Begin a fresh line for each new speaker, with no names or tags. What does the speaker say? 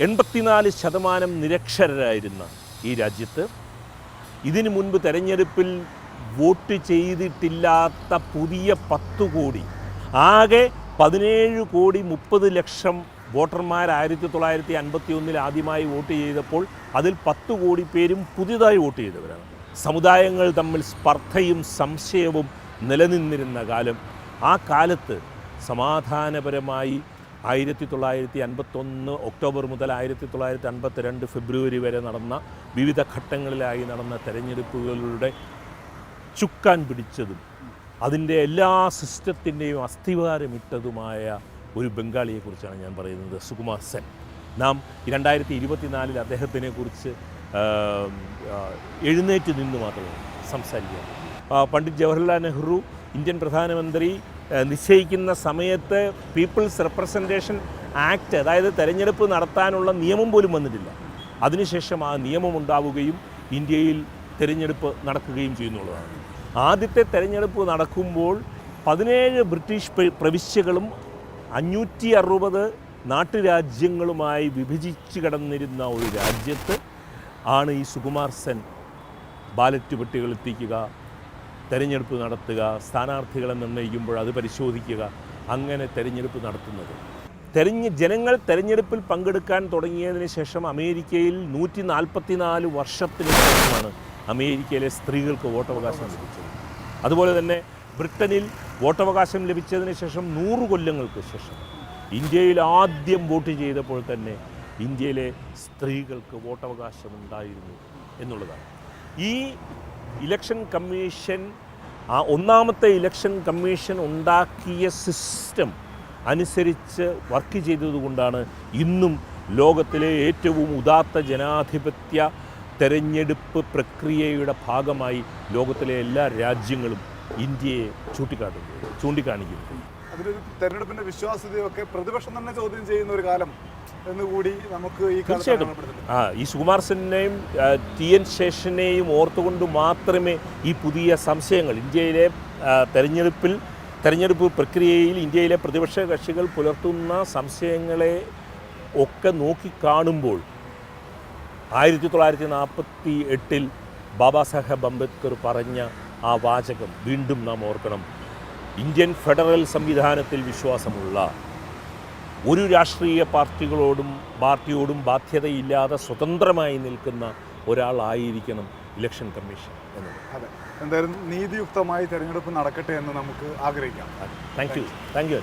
84% നിരക്ഷരരായിരുന്ന ഈ രാജ്യത്ത് ഇതിനു മുൻപ് തെരഞ്ഞെടുപ്പിൽ വോട്ട് ചെയ്തിട്ടില്ലാത്ത പുതിയ 10 കോടി, ആകെ 17,30,00,000 വോട്ടർമാർ 1951 ആദ്യമായി വോട്ട് ചെയ്തപ്പോൾ അതിൽ 10 കോടി പേരും പുതിയതായി വോട്ട് ചെയ്തവരാണ്. സമുദായങ്ങൾ തമ്മിൽ സ്പർദ്ധയും സംശയവും നിലനിന്നിരുന്ന കാലം, ആ കാലത്ത് സമാധാനപരമായി 1951 ഒക്ടോബർ മുതൽ 1952 ഫെബ്രുവരി വരെ നടന്ന വിവിധ ഘട്ടങ്ങളിലായി നടന്ന തെരഞ്ഞെടുപ്പുകളുടെ ചുക്കാൻ പിടിച്ചതും അതിൻ്റെ എല്ലാ സിസ്റ്റത്തിൻ്റെയും അസ്ഥിവാരമിട്ടതുമായ ഒരു ബംഗാളിയെക്കുറിച്ചാണ് ഞാൻ പറയുന്നത്, സുകുമാർ സെൻ. നാം 2024 അദ്ദേഹത്തിനെക്കുറിച്ച് എഴുന്നേറ്റ് നിന്ന് മാത്രമേ സംസാരിക്കുക. പണ്ഡിറ്റ് ജവഹർലാൽ നെഹ്റു ഇന്ത്യൻ പ്രധാനമന്ത്രി നിശ്ചയിക്കുന്ന സമയത്ത് പീപ്പിൾസ് റെപ്രസെൻറ്റേഷൻ ആക്ട്, അതായത് തെരഞ്ഞെടുപ്പ് നടത്താനുള്ള നിയമം പോലും വന്നിട്ടില്ല. അതിനുശേഷം ആ നിയമം ഉണ്ടാവുകയും ഇന്ത്യയിൽ തെരഞ്ഞെടുപ്പ് നടക്കുകയും ചെയ്യുന്നുള്ളതാണ്. ആദ്യത്തെ തെരഞ്ഞെടുപ്പ് നടക്കുമ്പോൾ 17 ബ്രിട്ടീഷ് പ്രവിശ്യകളും 560 നാട്ടുരാജ്യങ്ങളുമായി വിഭജിച്ച് കിടന്നിരുന്ന ഒരു രാജ്യത്ത് ആണ് ഈ സുകുമാർ സെൻ ബാലറ്റ് പെട്ടികൾ എത്തിക്കുക, തെരഞ്ഞെടുപ്പ് നടത്തുക, സ്ഥാനാർത്ഥികളെ നിർണ്ണയിക്കുമ്പോൾ അത് പരിശോധിക്കുക, അങ്ങനെ തെരഞ്ഞെടുപ്പ് നടത്തുന്നത്. ജനങ്ങൾ തെരഞ്ഞെടുപ്പിൽ പങ്കെടുക്കാൻ തുടങ്ങിയതിന് ശേഷം അമേരിക്കയിൽ 144 വർഷത്തിന് ശേഷമാണ് അമേരിക്കയിലെ സ്ത്രീകൾക്ക് വോട്ടവകാശം ലഭിച്ചത്. അതുപോലെ തന്നെ ബ്രിട്ടനിൽ വോട്ടവകാശം ലഭിച്ചതിന് ശേഷം 100 കൊല്ലങ്ങൾക്ക് ശേഷം ഇന്ത്യയിൽ ആദ്യം വോട്ട് ചെയ്തപ്പോൾ തന്നെ ഇന്ത്യയിലെ സ്ത്രീകൾക്ക് വോട്ടവകാശം ഉണ്ടായിരുന്നു എന്നുള്ളതാണ്. ഈ ഇലക്ഷൻ കമ്മീഷൻ, ആ ഒന്നാമത്തെ ഇലക്ഷൻ കമ്മീഷൻ ഉണ്ടാക്കിയ സിസ്റ്റം അനുസരിച്ച് വർക്ക് ചെയ്തതുകൊണ്ടാണ് ഇന്നും ലോകത്തിലെ ഏറ്റവും ഉദാത്ത ജനാധിപത്യ തെരഞ്ഞെടുപ്പ് പ്രക്രിയയുടെ ഭാഗമായി ലോകത്തിലെ എല്ലാ രാജ്യങ്ങളും ഇന്ത്യയെ ചൂണ്ടിക്കാണിക്കുന്നു.
അതിലൊരു തെരഞ്ഞെടുപ്പിൻ്റെ വിശ്വാസ്യതയൊക്കെ പ്രതിപക്ഷം തന്നെ ചോദ്യം ചെയ്യുന്ന ഒരു കാലം എന്നുകൂടി നമുക്ക് ഈ
തീർച്ചയായിട്ടും ഈ സുകുമാർ സെന്നിനെയും TN ശേഷനെയും ഓർത്തുകൊണ്ട് മാത്രമേ ഈ പുതിയ സംശയങ്ങൾ ഇന്ത്യയിലെ തെരഞ്ഞെടുപ്പ് പ്രക്രിയയിൽ ഇന്ത്യയിലെ പ്രതിപക്ഷ കക്ഷികൾ പുലർത്തുന്ന സംശയങ്ങളെ ഒക്കെ നോക്കിക്കാണുമ്പോൾ 1948 ബാബാ സാഹേബ് അംബേദ്കർ പറഞ്ഞ ആ വാചകം വീണ്ടും നാം ഓർക്കണം. ഇന്ത്യൻ ഫെഡറൽ സംവിധാനത്തിൽ വിശ്വാസമുള്ള ഒരു രാഷ്ട്രീയ പാർട്ടിയോടും ബാധ്യതയില്ലാതെ സ്വതന്ത്രമായി നിൽക്കുന്ന ഒരാളായിരിക്കണം ഇലക്ഷൻ കമ്മീഷൻ എന്നത്.
അതെ, എന്തായാലും നീതിയുക്തമായി തെരഞ്ഞെടുപ്പ് നടക്കട്ടെ എന്ന് നമുക്ക് ആഗ്രഹിക്കാം.
Thank U.